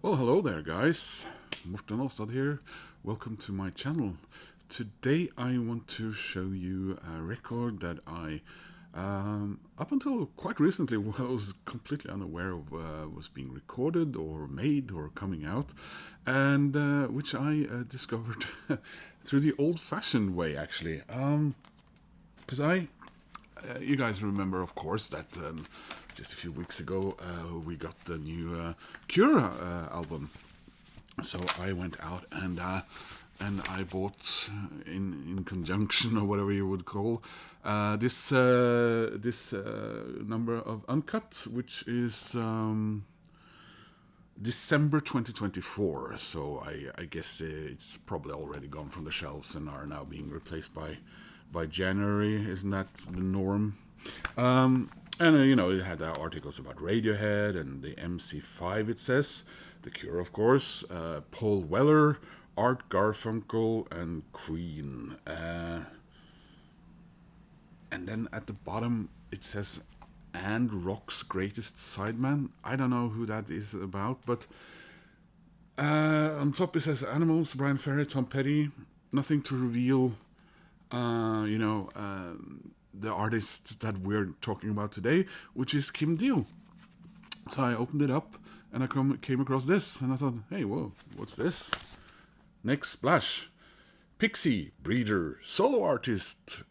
Well, hello there, guys. Morten Åstad here. Welcome to my channel. Today I want to show you a record that up until quite recently, was completely unaware of was being recorded or made or coming out, and which I discovered through the old-fashioned way, actually. Because you guys remember, of course, that just a few weeks ago we got the new Cure album. So I went out and I bought in conjunction or whatever you would call this number of Uncut, which is December 2024. So I guess it's probably already gone from the shelves and are now being replaced by January. Isn't that the norm? And it had articles about Radiohead and the MC5. It says The Cure, of course, Paul Weller, Art Garfunkel, and Queen. And then at the bottom it says and Rock's greatest sideman. I don't know who that is about, but on top it says Animals, Brian Ferry, Tom Petty. Nothing to reveal, the artist that we're talking about today, which is Kim Deal. So I opened it up and I came across this, and I thought, hey, whoa, what's this? Next splash. Pixie, breeder, solo artist.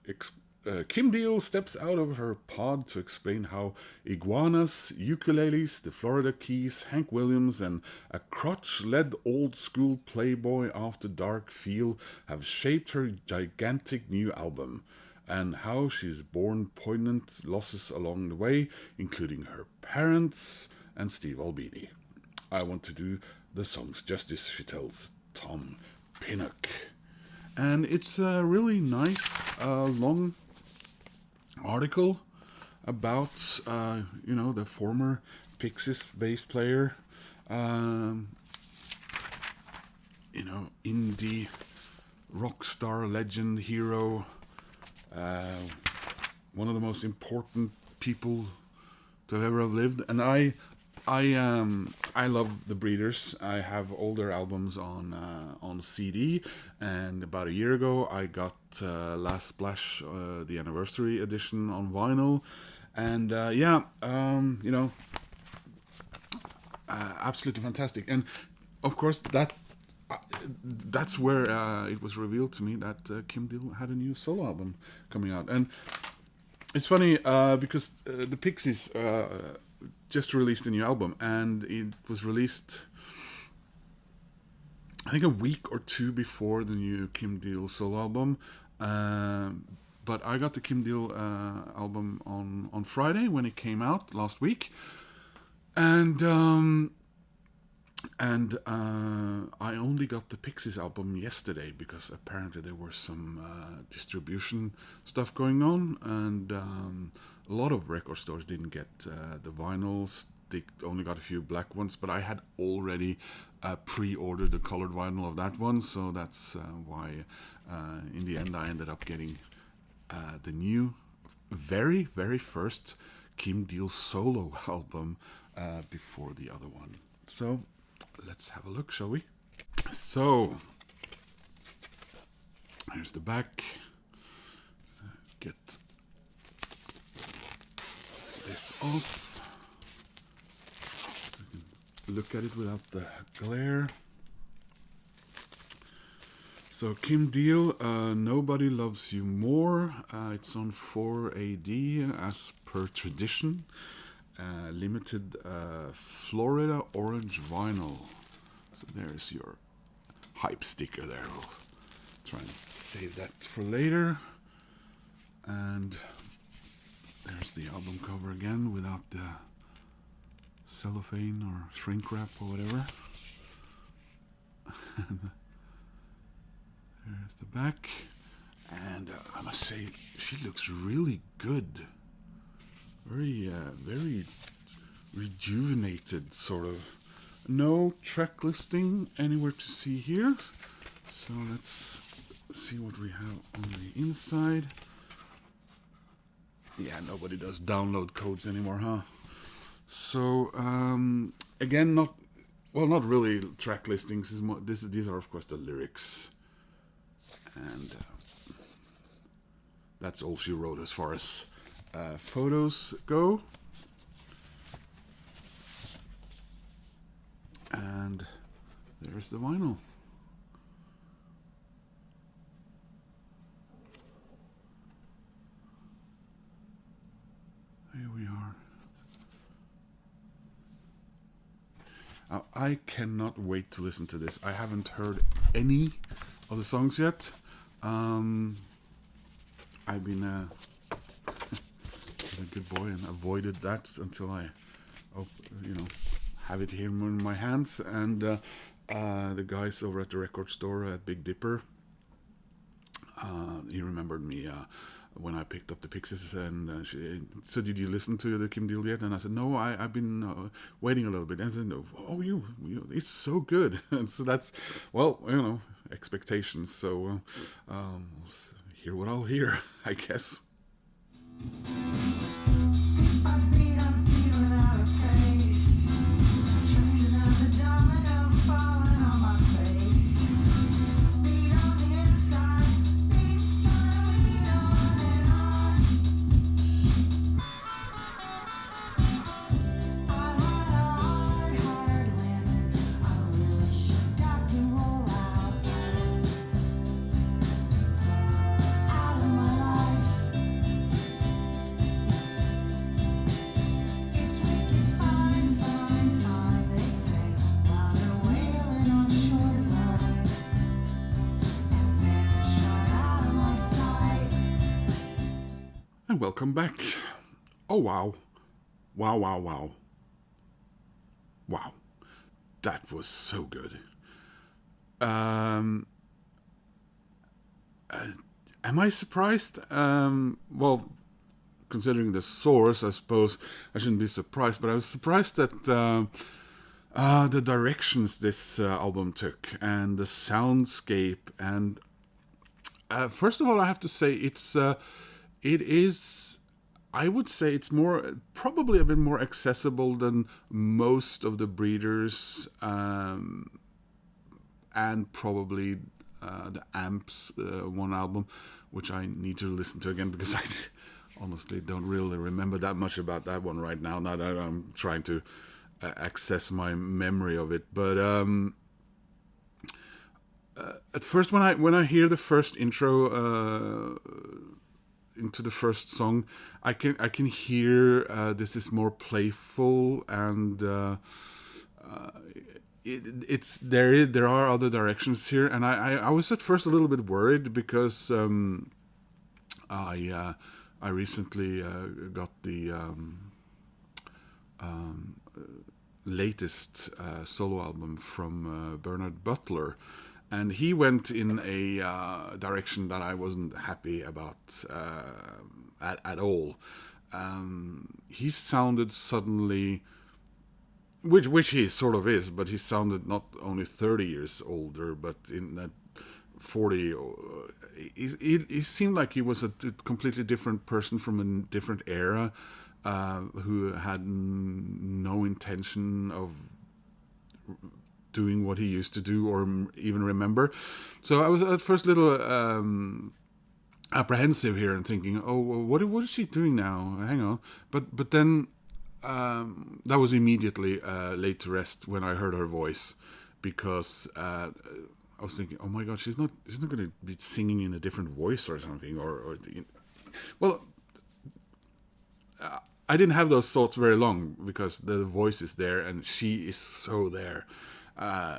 Kim Deal steps out of her pod to explain how iguanas, ukuleles, the Florida Keys, Hank Williams, and a crotch-led old-school Playboy after dark feel have shaped her gigantic new album, and how she's borne poignant losses along the way, including her parents and Steve Albini. I want to do the song's justice, she tells Tom Pinnock. And it's a really nice, long article about, the former Pixies bass player, indie rock star, legend, hero, one of the most important people to ever have lived. And I love the Breeders. I have older albums on CD, and about a year ago I got Last Splash, the anniversary edition on vinyl, and absolutely fantastic. And of course that's where it was revealed to me that Kim Deal had a new solo album coming out. And it's funny because the Pixies just released a new album, and it was released, I think, a week or two before the new Kim Deal solo album. But I got the Kim Deal album on Friday when it came out last week, and I only got the Pixies album yesterday because apparently there was some distribution stuff going on, and a lot of record stores didn't get the vinyls. They only got a few black ones, but I had already pre-ordered the colored vinyl of that one, so that's why in the end I ended up getting the new, very, very first Kim Deal solo album before the other one. So let's have a look, shall we? So here's the back. Get this off. Look at it without the glare. So Kim Deal, Nobody Loves You More. It's on 4AD as per tradition. Limited Florida orange vinyl. So there's your hype sticker there. We'll try and save that for later. And there's the album cover again without the cellophane or shrink wrap or whatever. There's the back. And I must say, she looks really good. Very rejuvenated, sort of. No track listing anywhere to see here. So let's see what we have on the inside. Yeah, nobody does download codes anymore, huh? So, again, not well, not really track listings. These are, of course, the lyrics. And that's all she wrote as far as photos go. And there's the vinyl. Here we are. I cannot wait to listen to this. I haven't heard any of the songs yet. I've been a good boy and avoided that until I, have it here in my hands. And the guys over at the record store at Big Dipper, he remembered me when I picked up the Pixies, and she said, "Did you listen to the Kim Deal yet?" And I said, "No, I've been waiting a little bit." And I said, "Oh, it's so good." And so that's, well, expectations. So we'll hear what I'll hear, I guess. And welcome back. Oh, wow. Wow, wow, wow. Wow. That was so good. Am I surprised? Well, considering the source, I suppose I shouldn't be surprised, but I was surprised that the directions this album took and the soundscape. And first of all, I have to say it is, I would say it's probably a bit more accessible than most of the Breeders, and probably the Amps one album, which I need to listen to again because I honestly don't really remember that much about that one right now that I'm trying to access my memory of it. But at first, when I hear the first intro into the first song, I can hear this is more playful, and there are other directions here, and I was at first a little bit worried because I recently got the latest solo album from Bernard Butler. And he went in a direction that I wasn't happy about at all. He sounded suddenly, which he sort of is, but he sounded not only 30 years older, but in that 40. He seemed like he was a completely different person from a different era, who had no intention of doing what he used to do or even remember. So I was at first a little apprehensive here and thinking, oh, what is she doing now? Hang on. But then that was immediately laid to rest when I heard her voice, because I was thinking, oh my God, she's not going to be singing in a different voice or something, well, I didn't have those thoughts very long because the voice is there and she is so there.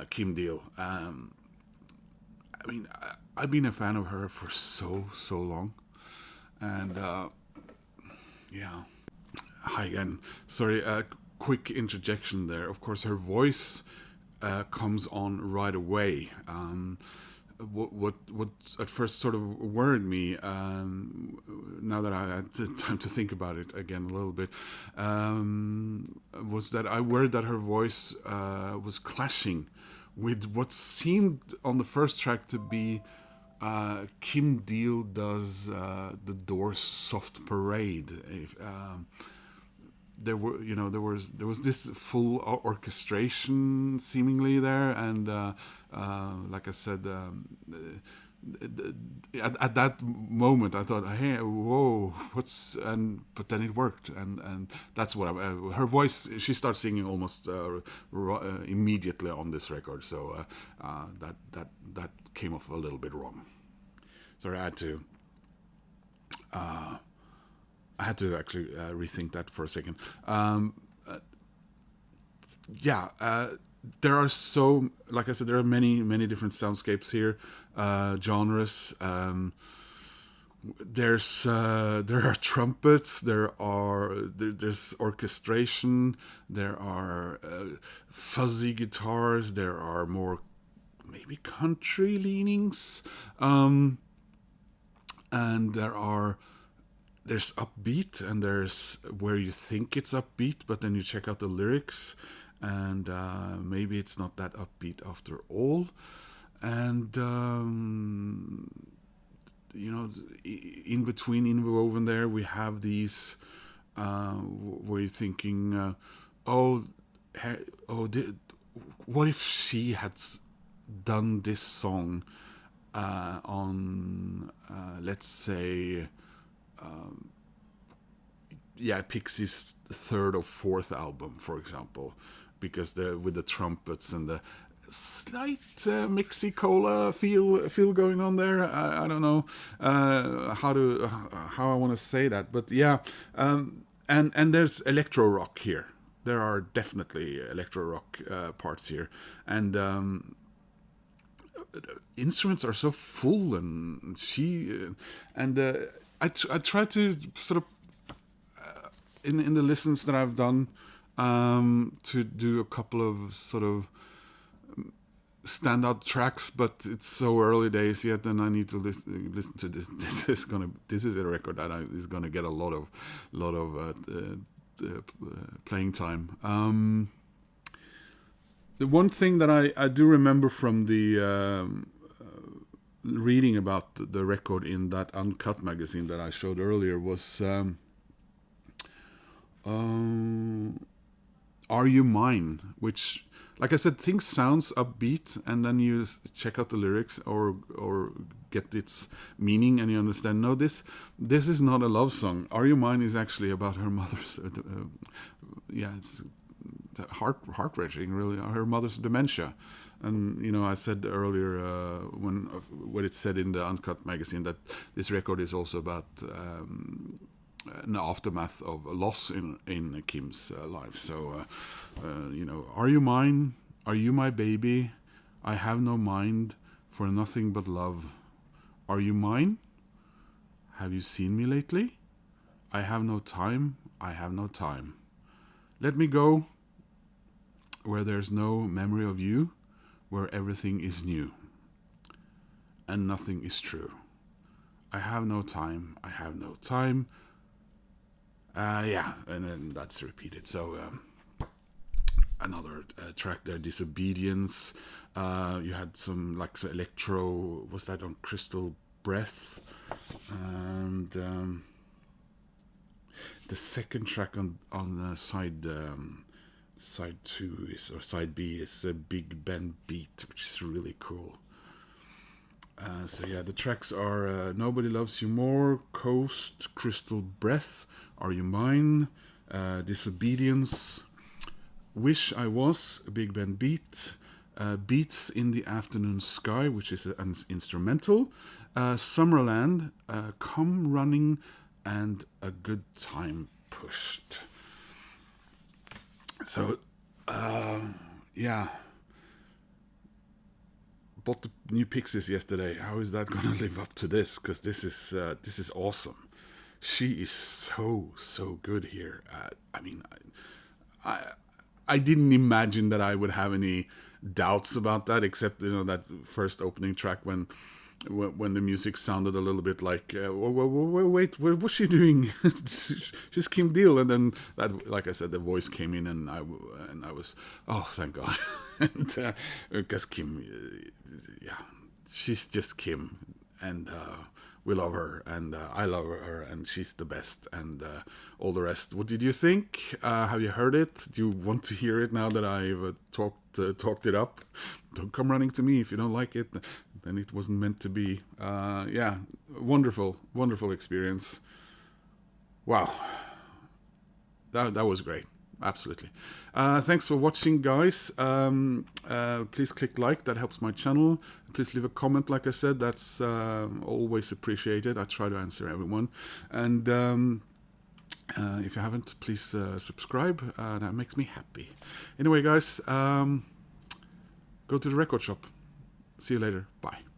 Kim Deal. I mean, I've been a fan of her for so long, and yeah. Hi again. Sorry, quick interjection there. Of course, her voice comes on right away. What at first sort of worried me, now that I had time to think about it again a little bit, was that I worried that her voice was clashing with what seemed on the first track to be Kim Deal does the Doors' Soft Parade. there was this full orchestration seemingly there, and like I said, at that moment I thought, hey, whoa, but then it worked, and that's what her voice. She starts singing almost immediately on this record, so that came off a little bit wrong. Sorry, I had to actually rethink that for a second. Yeah, there are like I said, there are many different soundscapes here, genres. There are trumpets. There's orchestration. There are fuzzy guitars. There are more maybe country leanings, and there's upbeat, and there's where you think it's upbeat, but then you check out the lyrics, and maybe it's not that upbeat after all. And in between, interwoven there, we have these where you're thinking, what if she had done this song on, let's say, Pixies' third or fourth album, for example, because with the trumpets and the slight Mexicola feel going on there. I don't know how I want to say that, but yeah, and there's electro rock here. There are definitely electro rock parts here, and instruments are so full, and I try to sort of in the listens that I've done to do a couple of sort of standout tracks, but it's so early days yet, and I need to listen to this. This is a record that is gonna get a lot of playing time. The one thing that I do remember from the reading about the record in that Uncut magazine that I showed earlier was Are You Mine, which, like I said, things sounds upbeat, and then you check out the lyrics or get its meaning, and you understand, no, this is not a love song. Are You Mine is actually about her mother's it's heart-wrenching, really, her mother's dementia. And I said earlier when it said in the Uncut magazine that this record is also about an aftermath of a loss in Kim's life. So are you mine? Are you my baby? I have no mind for nothing but love. Are you mine? Have you seen me lately? I have no time. I have no time. Let me go where there's no memory of you, where everything is new and nothing is true. I have no time. I have no time. And then that's repeated. So another track there, Disobedience. You had some like electro. Was that on Crystal Breath? And the second track on side 2 or side B is a Big Band Beat, which is really cool. So yeah, the tracks are Nobody Loves You More, Coast, Crystal Breath, Are You Mine, Disobedience, Wish I Was, a Big Band Beat, Beats in the Afternoon Sky, which is an instrumental, Summerland, Come Running, and A Good Time Pushed. So, bought the new Pixies yesterday. How is that gonna live up to this? Because this is awesome. She is so good here. I didn't imagine that I would have any doubts about that, except that first opening track when the music sounded a little bit like wait, what's she doing? She's Kim Deal, and then that, like I said, the voice came in, and I was, oh, thank God. And because Kim, she's just Kim, and we love her, and I love her, and she's the best, and all the rest. What did you think? Have you heard it? Do you want to hear it now that I've talked it up? Don't come running to me if you don't like it. Then it wasn't meant to be. Yeah, wonderful experience. Wow, that was great. Absolutely. Thanks for watching, guys. Please click like, that helps my channel. Please leave a comment, like I said, that's always appreciated. I try to answer everyone. And if you haven't, please subscribe. That makes me happy. Anyway, guys, go to the record shop. See you later. Bye.